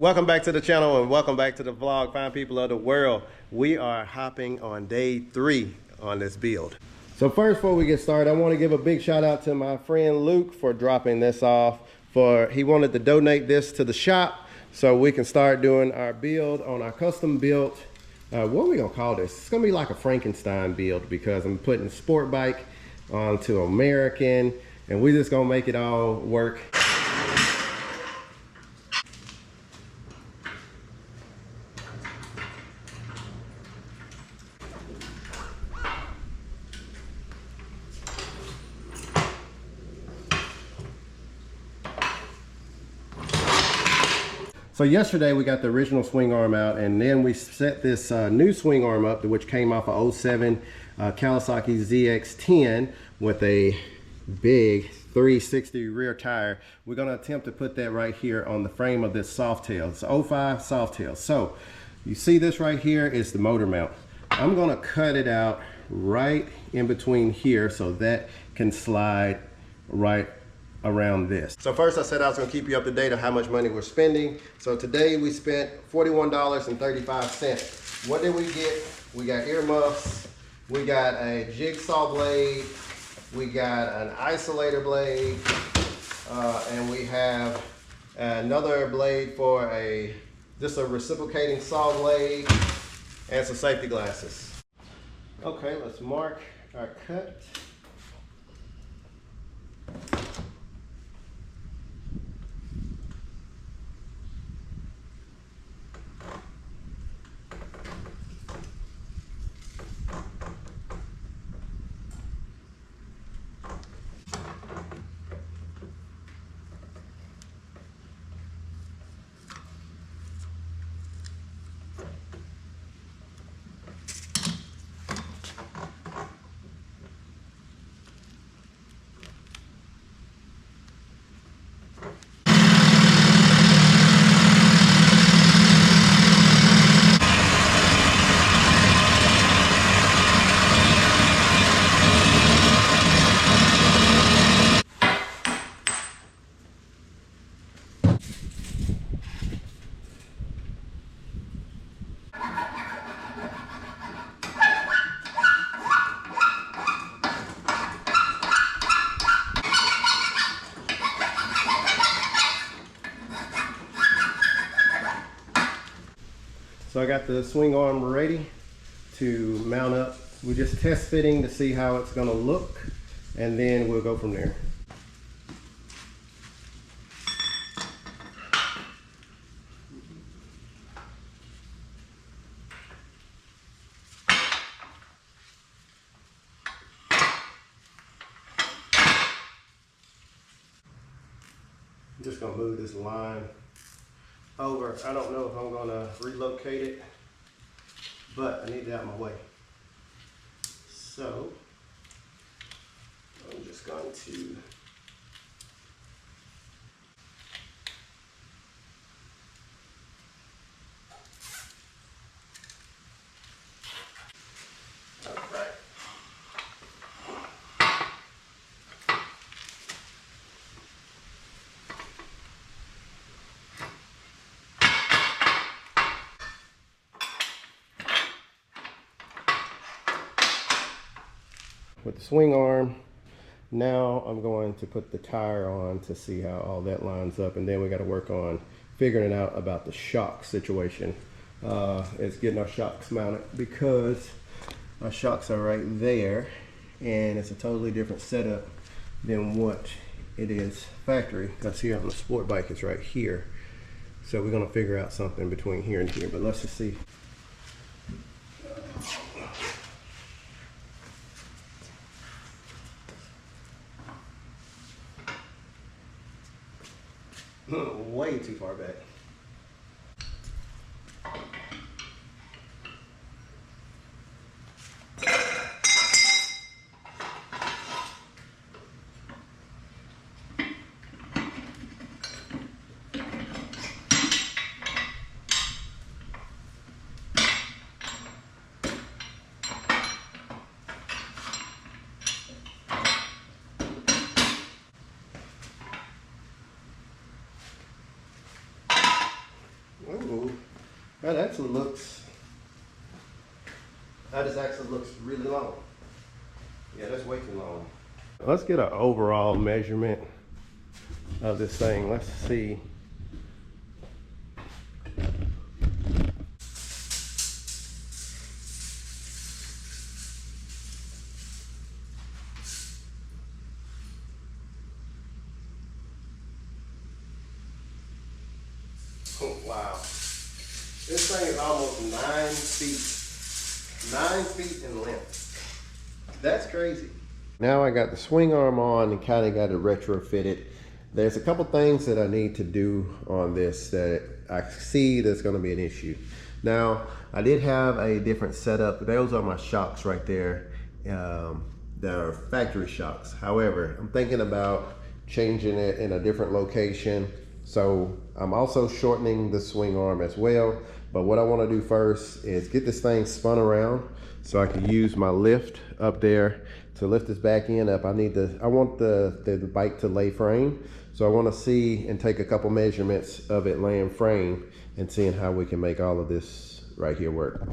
Welcome back to the channel and welcome back to the vlog, fine people of the world. We are hopping on day 3 on this build. So first, before we get started, I want to give a big shout out to my friend Luke for dropping this off. He wanted to donate this to the shop so we can start doing our build on our custom built, what are we gonna call this? It's gonna be like a Frankenstein build because I'm putting sport bike onto American and we just gonna make it all work. So yesterday we got the original swing arm out, and then we set this new swing arm up, which came off a 07 Kawasaki ZX10 with a big 360 rear tire. We're going to attempt to put that right here on the frame of this Softail. It's 05 Softail. So you see this right here is the motor mount. I'm going to cut it out right in between here so that can slide right around this. So first I said I was going to keep you up to date on how much money we're spending. So today we spent $41.35. What did we get? We got earmuffs, we got a jigsaw blade, we got an isolator blade, and we have another blade for just a reciprocating saw blade and some safety glasses. Okay, let's mark our cut. So I got the swing arm ready to mount up. We're just test fitting to see how it's gonna look, and then we'll go from there. I'm just gonna move this line over. I don't know if I'm gonna relocate it, but I need it out of my way. So I'm just going to with the swing arm. Now I'm going to put the tire on to see how all that lines up, and then we got to work on figuring it out about the shock situation. It's getting our shocks mounted because our shocks are right there, and it's a totally different setup than what it is factory. Because here on the sport bike it's right here. So we're going to figure out something between here and here, but let's just see. Way too far back. That actually looks, really long. Yeah, that's way too long. Let's get an overall measurement of this thing. Let's see. Oh, wow. This thing is almost 9 feet. 9 feet in length. That's crazy. Now I got the swing arm on and kind of got it retrofitted. There's a couple things that I need to do on this that I see that's going to be an issue. Now, I did have a different setup. Those are my shocks right there. They're factory shocks. However, I'm thinking about changing it in a different location. So I'm also shortening the swing arm as well. But what I want to do first is get this thing spun around so I can use my lift up there to lift this back end up. I want the bike to lay frame. So I want to see and take a couple measurements of it laying frame and seeing how we can make all of this right here work.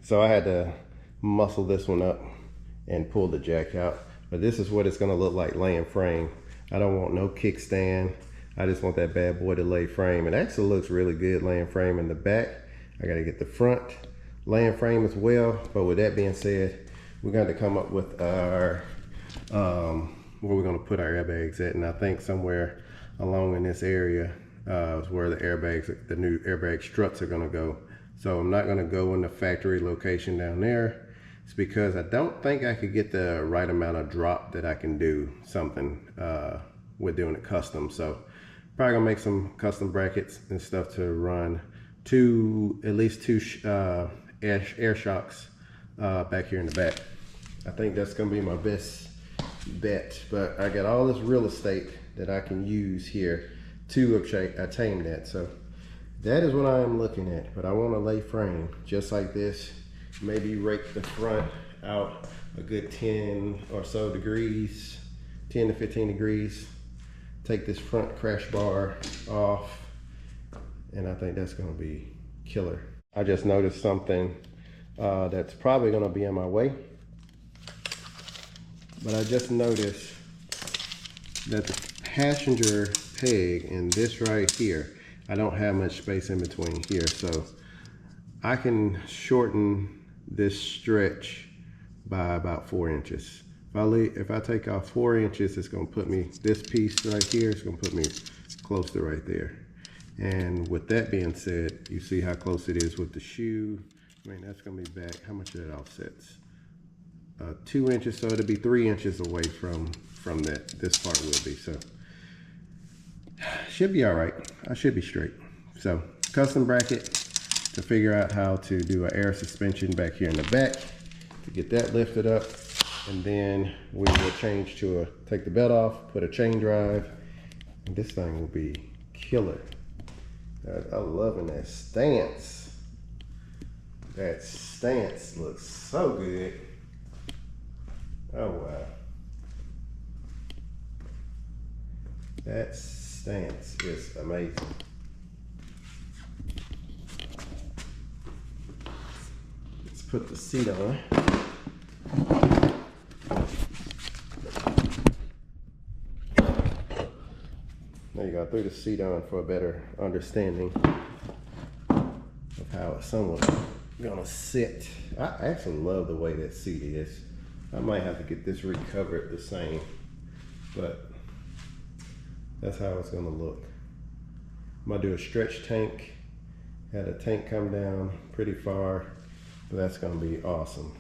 So I had to muscle this one up and pull the jack out. But this is what it's gonna look like laying frame. I don't want no kickstand. I just want that bad boy to lay frame. It actually looks really good laying frame in the back. I gotta get the front laying frame as well. But with that being said, we're going to come up with our, where we're gonna put our airbags at. And I think somewhere along in this area is where the airbags, the new airbag struts are gonna go. So I'm not gonna go in the factory location down there. It's because I don't think I could get the right amount of drop that I can do something with doing it custom. So probably gonna make some custom brackets and stuff to run at least two air shocks back here in the back. I think that's gonna be my best bet, but I got all this real estate that I can use here to attain that. So that is what I am looking at, but I want to lay frame just like this. Maybe rake the front out a good 10 or so degrees, 10 to 15 degrees. Take this front crash bar off, and I think that's going to be killer. I just noticed something that's probably going to be in my way, but I just noticed that the passenger peg in this right here, I don't have much space in between here, so I can shorten this stretch by about 4 inches. If I take off 4 inches, it's gonna put me, this piece right here is gonna put me close to right there. And with that being said, you see how close it is with the shoe. I mean, that's gonna be back, how much of that offsets? 2 inches, so it'll be 3 inches away from that, this part will be, so. Should be all right. I should be straight. So custom bracket to figure out how to do an air suspension back here in the back to get that lifted up, and then we will change to take the belt off, put a chain drive, and this thing will be killer. I'm loving that stance. That stance looks so good. Oh wow. That stance is amazing. Let's put the seat on. There you go, I threw the seat on for a better understanding of how it's somewhat gonna sit. I actually love the way that seat is. I might have to get this recovered the same, but that's how it's gonna look. I'm gonna do a stretch tank. Had a tank come down pretty far, but that's gonna be awesome.